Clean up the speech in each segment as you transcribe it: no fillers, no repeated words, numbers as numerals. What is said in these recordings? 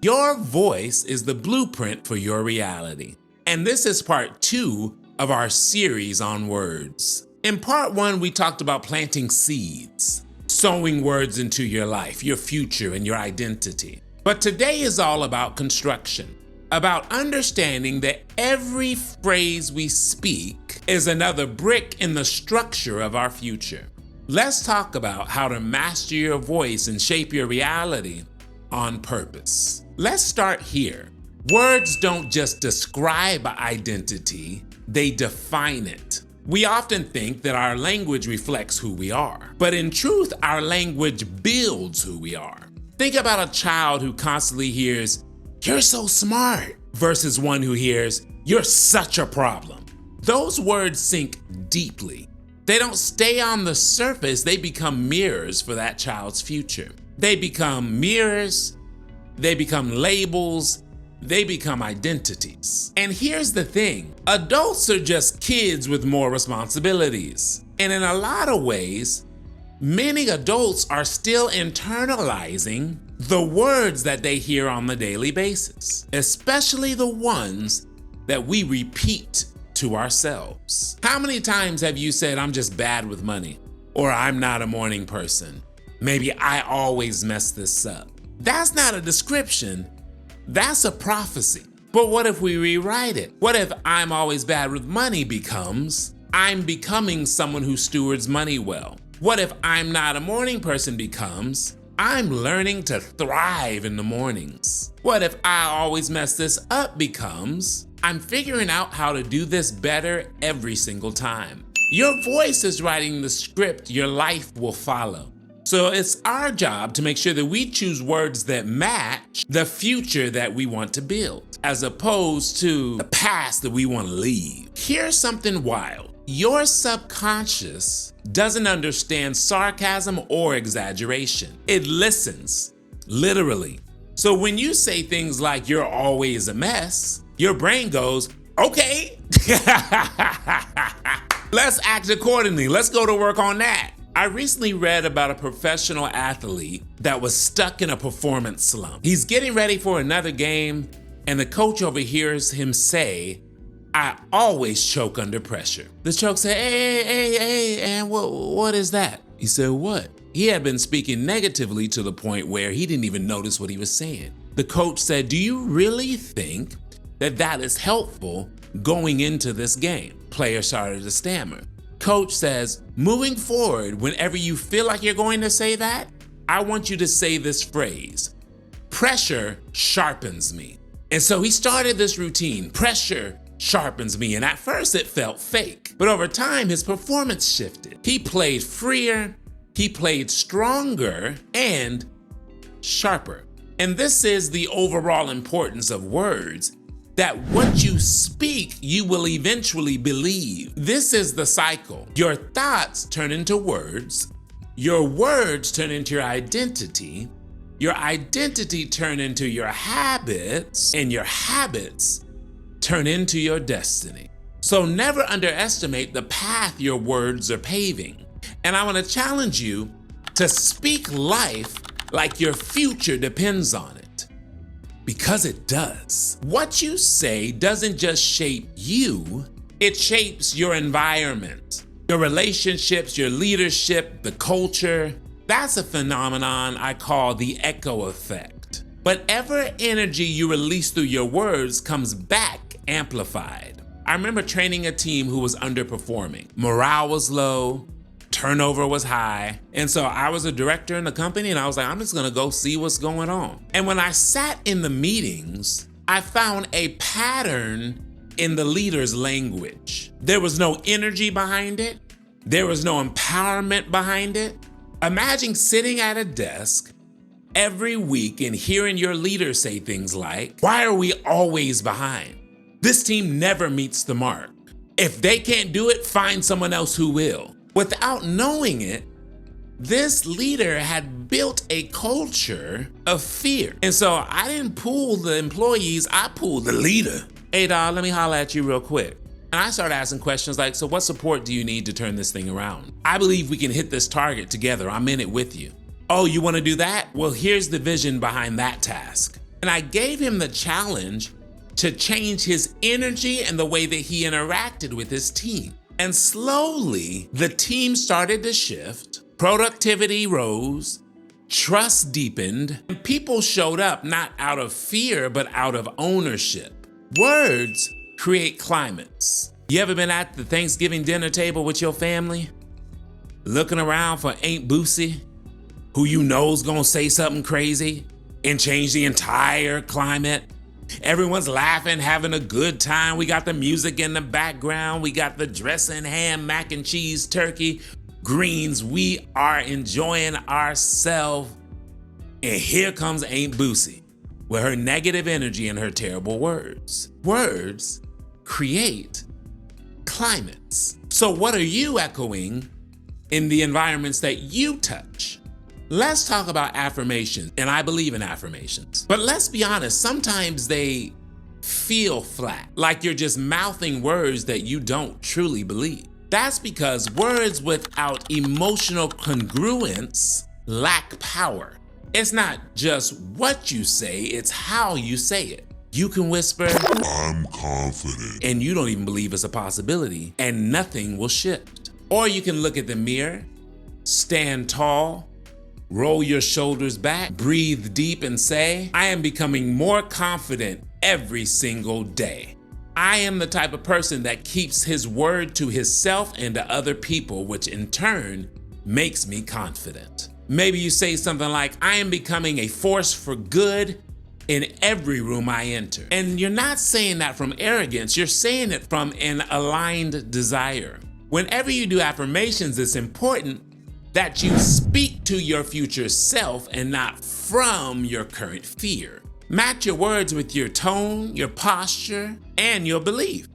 Your voice is the blueprint for your reality. And this is part 2 of our series on words. In part 1, we talked about planting seeds, sowing words into your life, your future, and your identity. But today is all about construction, about understanding that every phrase we speak is another brick in the structure of our future. Let's talk about how to master your voice and shape your reality on purpose. Let's start here. Words don't just describe identity, they define it. We often think that our language reflects who we are, but in truth, our language builds who we are. Think about a child who constantly hears, "You're so smart," versus one who hears, "You're such a problem." Those words sink deeply. They don't stay on the surface, they become mirrors for that child's future. They become mirrors, they become labels, they become identities. And here's the thing, adults are just kids with more responsibilities. And in a lot of ways, many adults are still internalizing the words that they hear on the daily basis, especially the ones that we repeat to ourselves. How many times have you said, "I'm just bad with money," or "I'm not a morning person"? Maybe "I always mess this up." That's not a description, that's a prophecy. But what if we rewrite it? What if "I'm always bad with money" becomes "I'm becoming someone who stewards money well"? What if "I'm not a morning person" becomes "I'm learning to thrive in the mornings"? What if "I always mess this up" becomes "I'm figuring out how to do this better every single time"? Your voice is writing the script your life will follow. So it's our job to make sure that we choose words that match the future that we want to build, as opposed to the past that we want to leave. Here's something wild. Your subconscious doesn't understand sarcasm or exaggeration. It listens, literally. So when you say things like "you're always a mess," your brain goes, "Okay, let's act accordingly. Let's go to work on that." I recently read about a professional athlete that was stuck in a performance slump. He's getting ready for another game, and the coach overhears him say, "I always choke under pressure." The coach said, hey, and what is that? He said, "What?" He had been speaking negatively to the point where he didn't even notice what he was saying. The coach said, "Do you really think that is helpful going into this game?" Player started to stammer. Coach says, "Moving forward, whenever you feel like you're going to say that, I want you to say this phrase: 'Pressure sharpens me.'" And so he started this routine, "Pressure sharpens me." And at first it felt fake, but over time his performance shifted. He played freer, he played stronger, and sharper. And this is the overall importance of words, that what you speak, you will eventually believe. This is the cycle. Your thoughts turn into words, your words turn into your identity turn into your habits, and your habits turn into your destiny. So never underestimate the path your words are paving. And I want to challenge you to speak life like your future depends on it. Because it does. What you say doesn't just shape you, it shapes your environment, your relationships, your leadership, the culture. That's a phenomenon I call the echo effect. Whatever energy you release through your words comes back amplified. I remember training a team who was underperforming. Morale was low, turnover was high. And so I was a director in the company, and I was like, I'm just gonna go see what's going on. And when I sat in the meetings, I found a pattern in the leader's language. There was no energy behind it. There was no empowerment behind it. Imagine sitting at a desk every week and hearing your leader say things like, "Why are we always behind? This team never meets the mark. If they can't do it, find someone else who will." Without knowing it, this leader had built a culture of fear. And so I didn't pull the employees, I pulled the leader. "Hey dawg, let me holler at you real quick." And I started asking questions like, "So what support do you need to turn this thing around? I believe we can hit this target together. I'm in it with you." "Oh, you want to do that? Well, here's the vision behind that task." And I gave him the challenge to change his energy and the way that he interacted with his team. And slowly, the team started to shift, productivity rose, trust deepened, and people showed up not out of fear, but out of ownership. Words create climates. You ever been at the Thanksgiving dinner table with your family, looking around for Aunt Boosie, who you know's gonna say something crazy and change the entire climate? Everyone's laughing, having a good time. We got the music in the background. We got the dressing, ham, mac and cheese, turkey, greens. We are enjoying ourselves. And here comes Aunt Boosie with her negative energy and her terrible words. Words create climates. So what are you echoing in the environments that you touch? Let's talk about affirmations, and I believe in affirmations. But let's be honest, sometimes they feel flat, like you're just mouthing words that you don't truly believe. That's because words without emotional congruence lack power. It's not just what you say, it's how you say it. You can whisper, "I'm confident," and you don't even believe it's a possibility, and nothing will shift. Or you can look at the mirror, stand tall, roll your shoulders back, breathe deep and say, "I am becoming more confident every single day." I am the type of person that keeps his word to himself and to other people, which in turn makes me confident. Maybe you say something like, "I am becoming a force for good in every room I enter." And you're not saying that from arrogance, you're saying it from an aligned desire. Whenever you do affirmations, it's important that you speak to your future self and not from your current fear. Match your words with your tone, your posture, and your belief.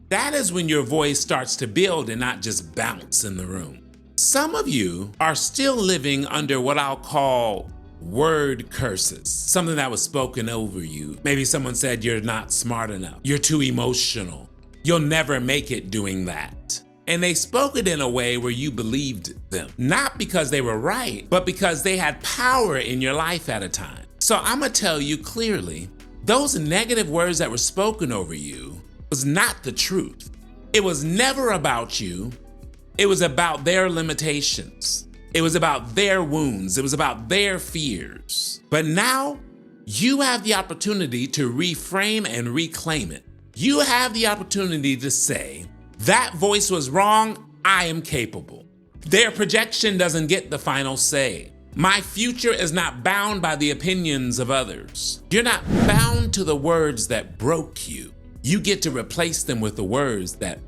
That is when your voice starts to build and not just bounce in the room. Some of you are still living under what I'll call word curses, something that was spoken over you. Maybe someone said you're not smart enough, you're too emotional, you'll never make it doing that. And they spoke it in a way where you believed them, not because they were right, but because they had power in your life at a time. So I'm gonna tell you clearly, those negative words that were spoken over you was not the truth. It was never about you. It was about their limitations. It was about their wounds. It was about their fears. But now you have the opportunity to reframe and reclaim it. You have the opportunity to say, "That voice was wrong, I am capable. Their projection doesn't get the final say. My future is not bound by the opinions of others." You're not bound to the words that broke you. You get to replace them with the words that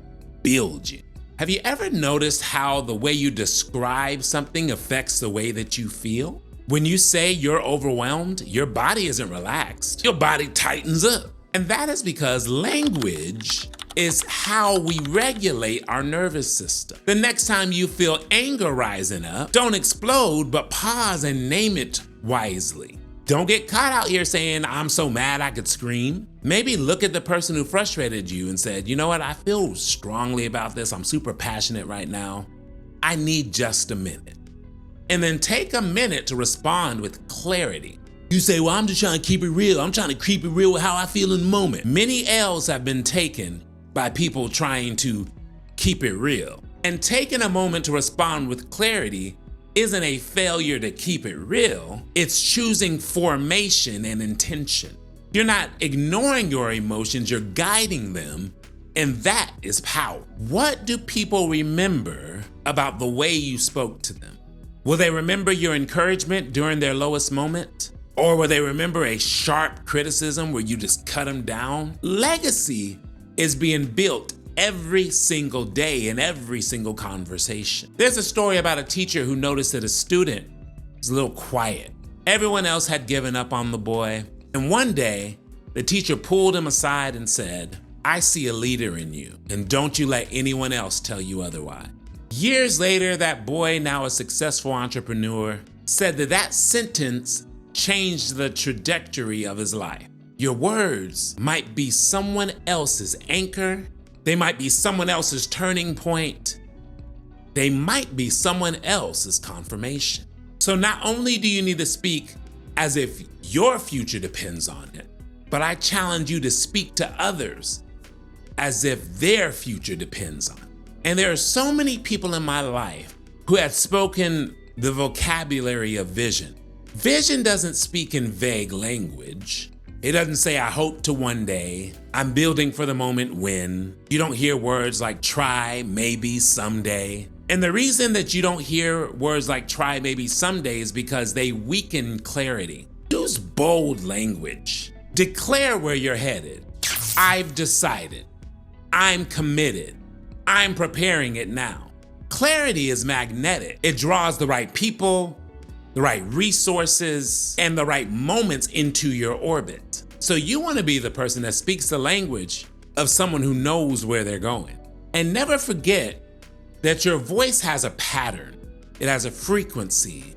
build you. Have you ever noticed how the way you describe something affects the way that you feel? When you say you're overwhelmed, your body isn't relaxed. Your body tightens up. And that is because language is how we regulate our nervous system. The next time you feel anger rising up, don't explode, but pause and name it wisely. Don't get caught out here saying, "I'm so mad I could scream." Maybe look at the person who frustrated you and said, "You know what, I feel strongly about this. I'm super passionate right now. I need just a minute." And then take a minute to respond with clarity. You say, "Well, I'm just trying to keep it real. I'm trying to keep it real with how I feel in the moment." Many L's have been taken by people trying to keep it real. And taking a moment to respond with clarity isn't a failure to keep it real. It's choosing formation and intention. You're not ignoring your emotions, you're guiding them, and that is power. What do people remember about the way you spoke to them? Will they remember your encouragement during their lowest moment? Or will they remember a sharp criticism where you just cut them down? Legacy is being built every single day in every single conversation. There's a story about a teacher who noticed that a student was a little quiet. Everyone else had given up on the boy. And one day, the teacher pulled him aside and said, "I see a leader in you, and don't you let anyone else tell you otherwise." Years later, that boy, now a successful entrepreneur, said that that sentence changed the trajectory of his life. Your words might be someone else's anchor. They might be someone else's turning point. They might be someone else's confirmation. So not only do you need to speak as if your future depends on it, but I challenge you to speak to others as if their future depends on it. And there are so many people in my life who had spoken the vocabulary of vision. Vision doesn't speak in vague language. It doesn't say, I hope to one day, I'm building for the moment when. You don't hear words like try, maybe, someday. And the reason that you don't hear words like try, maybe, someday is because they weaken clarity. Use bold language. Declare where you're headed. I've decided. I'm committed. I'm preparing it now. Clarity is magnetic. It draws the right people, the right resources, and the right moments into your orbit. So you want to be the person that speaks the language of someone who knows where they're going. And never forget that your voice has a pattern. It has a frequency,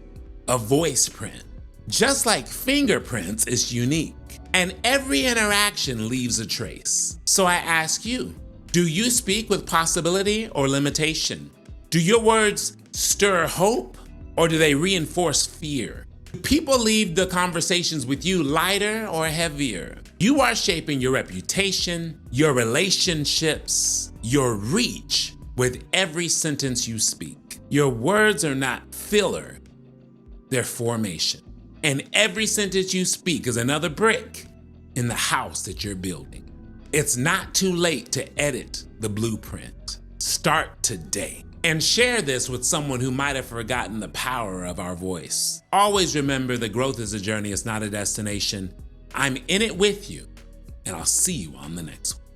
a voice print. Just like fingerprints is unique, and every interaction leaves a trace. So I ask you, do you speak with possibility or limitation? Do your words stir hope or do they reinforce fear? Do people leave the conversations with you lighter or heavier? You are shaping your reputation, your relationships, your reach with every sentence you speak. Your words are not filler, they're formation. And every sentence you speak is another brick in the house that you're building. It's not too late to edit the blueprint. Start today. And share this with someone who might have forgotten the power of our voice. Always remember that growth is a journey, it's not a destination. I'm in it with you, and I'll see you on the next one.